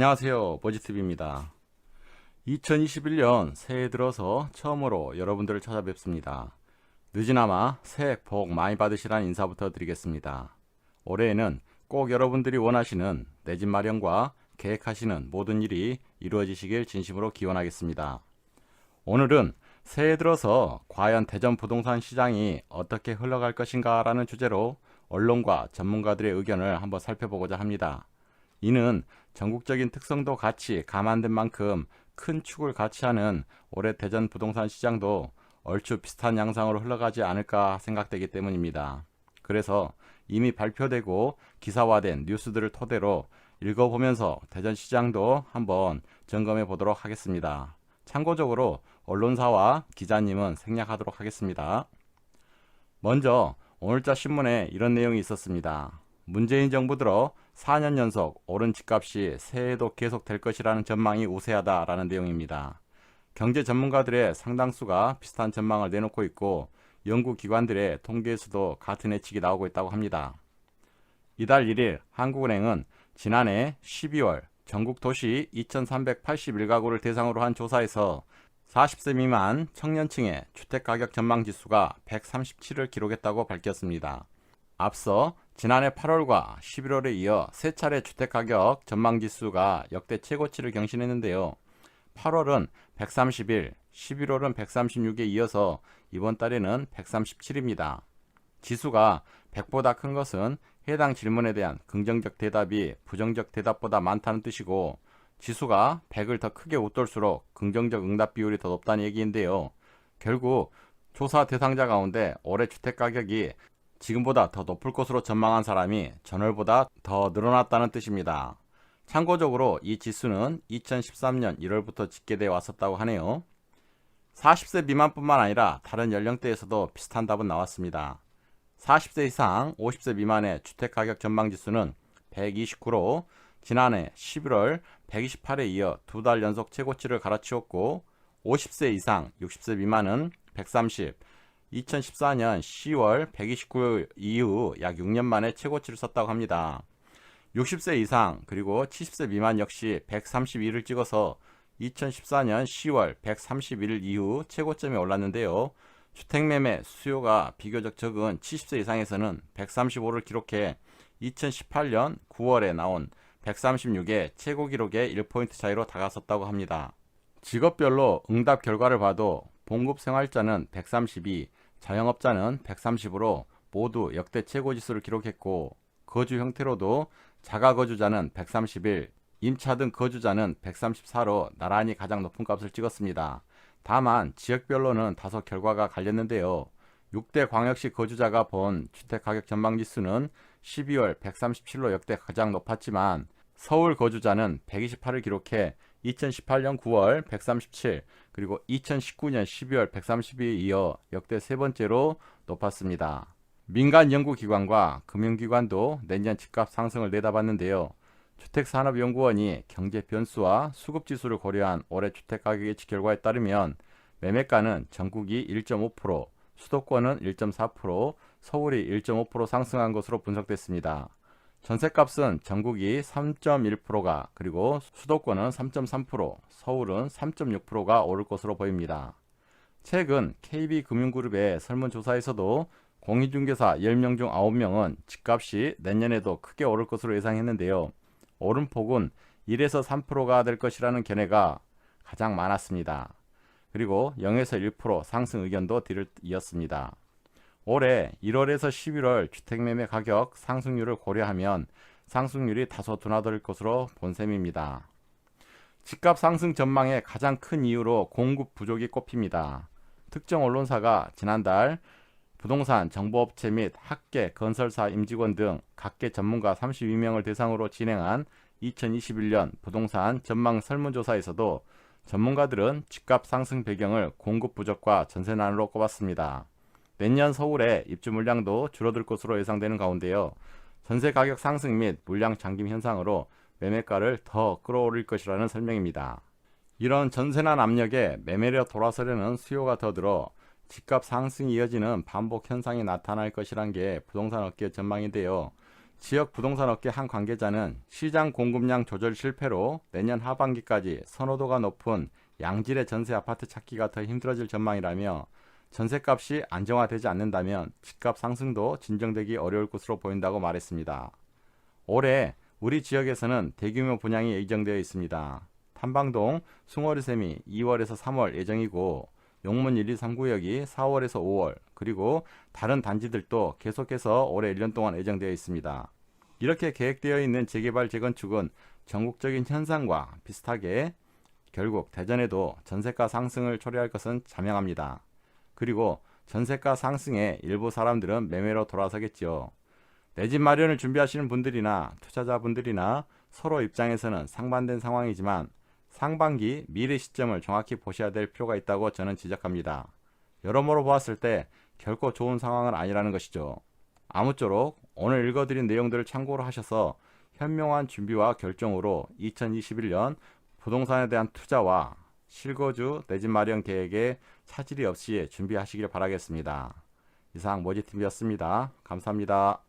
안녕하세요, 버지TV입니다. 2021년 새해 들어서 처음으로 여러분들을 찾아뵙습니다. 늦으나마 새해 복 많이 받으시라는 인사부터 드리겠습니다. 올해에는 꼭 여러분들이 원하시는 내 집 마련과 계획하시는 모든 일이 이루어지시길 진심으로 기원하겠습니다. 오늘은 새해 들어서 과연 대전 부동산 시장이 어떻게 흘러갈 것인가 라는 주제로 언론과 전문가들의 의견을 한번 살펴보고자 합니다. 이는 전국적인 특성도 같이 감안된 만큼 큰 축을 같이 하는 올해 대전 부동산 시장도 얼추 비슷한 양상으로 흘러가지 않을까 생각되기 때문입니다. 그래서 이미 발표되고 기사화된 뉴스들을 토대로 읽어보면서 대전 시장도 한번 점검해 보도록 하겠습니다. 참고적으로 언론사와 기자님은 생략하도록 하겠습니다. 먼저 오늘자 신문에 이런 내용이 있었습니다. 문재인 정부 들어 4년 연속 오른 집값이 새해에도 계속될 것이라는 전망이 우세하다라는 내용입니다. 경제 전문가들의 상당수가 비슷한 전망을 내놓고 있고 연구기관들의 통계에서도 같은 예측이 나오고 있다고 합니다. 이달 1일 한국은행은 지난해 12월 전국 도시 2381가구를 대상으로 한 조사에서 40세 미만 청년층의 주택가격 전망지수가 137을 기록했다고 밝혔습니다. 앞서 지난해 8월과 11월에 이어 세 차례 주택가격 전망지수가 역대 최고치를 경신했는데요. 8월은 131, 11월은 136에 이어서 이번 달에는 137입니다. 지수가 100보다 큰 것은 해당 질문에 대한 긍정적 대답이 부정적 대답보다 많다는 뜻이고 지수가 100을 더 크게 웃돌수록 긍정적 응답 비율이 더 높다는 얘기인데요. 결국 조사 대상자 가운데 올해 주택가격이 지금보다 더 높을 것으로 전망한 사람이 전월보다 더 늘어났다는 뜻입니다. 참고적으로 이 지수는 2013년 1월부터 집계되어 왔었다고 하네요. 40세 미만뿐만 아니라 다른 연령대에서도 비슷한 답은 나왔습니다. 40세 이상 50세 미만의 주택가격 전망지수는 129로 지난해 11월 128에 이어 두 달 연속 최고치를 갈아치웠고 50세 이상 60세 미만은 130, 2014년 10월 129 이후 약 6년 만에 최고치를 썼다고 합니다. 60세 이상 그리고 70세 미만 역시 132를 찍어서 2014년 10월 131일 이후 최고점에 올랐는데요. 주택매매 수요가 비교적 적은 70세 이상에서는 135를 기록해 2018년 9월에 나온 136의 최고 기록에 1포인트 차이로 다가섰다고 합니다. 직업별로 응답 결과를 봐도 봉급 생활자는 132, 자영업자는 130으로 모두 역대 최고 지수를 기록했고 거주 형태로도 자가거주자는 131, 임차 등 거주자는 134로 나란히 가장 높은 값을 찍었습니다. 다만 지역별로는 다소 결과가 갈렸는데요. 6대 광역시 거주자가 본 주택가격 전망지수는 12월 137로 역대 가장 높았지만 서울 거주자는 128을 기록해 2018년 9월 137 그리고 2019년 12월 130에 이어 역대 세 번째로 높았습니다. 민간 연구기관과 금융기관도 내년 집값 상승을 내다봤는데요. 주택산업연구원이 경제 변수와 수급지수를 고려한 올해 주택가격 예측 결과에 따르면 매매가는 전국이 1.5%, 수도권은 1.4%, 서울이 1.5% 상승한 것으로 분석됐습니다. 전셋값은 전국이 3.1%가 그리고 수도권은 3.3%, 서울은 3.6%가 오를 것으로 보입니다. 최근 KB금융그룹의 설문조사에서도 공인중개사 10명 중 9명은 집값이 내년에도 크게 오를 것으로 예상했는데요. 오름폭은 1에서 3%가 될 것이라는 견해가 가장 많았습니다. 그리고 0에서 1% 상승 의견도 뒤를 이었습니다. 올해 1월에서 11월 주택매매 가격 상승률을 고려하면 상승률이 다소 둔화될 것으로 본 셈입니다. 집값 상승 전망의 가장 큰 이유로 공급 부족이 꼽힙니다. 특정 언론사가 지난달 부동산 정보업체 및 학계, 건설사 임직원 등 각계 전문가 32명을 대상으로 진행한 2021년 부동산 전망 설문조사에서도 전문가들은 집값 상승 배경을 공급 부족과 전세난으로 꼽았습니다. 내년 서울의 입주 물량도 줄어들 것으로 예상되는 가운데요. 전세 가격 상승 및 물량 잠김 현상으로 매매가를 더 끌어올릴 것이라는 설명입니다. 이런 전세난 압력에 매매력 돌아서려는 수요가 더 늘어 집값 상승이 이어지는 반복 현상이 나타날 것이란 게 부동산 업계 전망인데요. 지역 부동산 업계 한 관계자는 시장 공급량 조절 실패로 내년 하반기까지 선호도가 높은 양질의 전세 아파트 찾기가 더 힘들어질 전망이라며 전세값이 안정화되지 않는다면 집값 상승도 진정되기 어려울 것으로 보인다고 말했습니다. 올해 우리 지역에서는 대규모 분양이 예정되어 있습니다. 탐방동 숭어리샘이 2월에서 3월 예정이고 용문 1, 2, 3구역이 4월에서 5월 그리고 다른 단지들도 계속해서 올해 1년 동안 예정되어 있습니다. 이렇게 계획되어 있는 재개발 재건축은 전국적인 현상과 비슷하게 결국 대전에도 전세가 상승을 초래할 것은 자명합니다. 그리고 전세가 상승에 일부 사람들은 매매로 돌아서겠지요. 내 집 마련을 준비하시는 분들이나 투자자분들이나 서로 입장에서는 상반된 상황이지만 상반기 미래 시점을 정확히 보셔야 될 필요가 있다고 저는 지적합니다. 여러모로 보았을 때 결코 좋은 상황은 아니라는 것이죠. 아무쪼록 오늘 읽어드린 내용들을 참고로 하셔서 현명한 준비와 결정으로 2021년 부동산에 대한 투자와 실거주 내 집 마련 계획에 차질이 없이 준비하시길 바라겠습니다. 이상 모지TV였습니다. 감사합니다.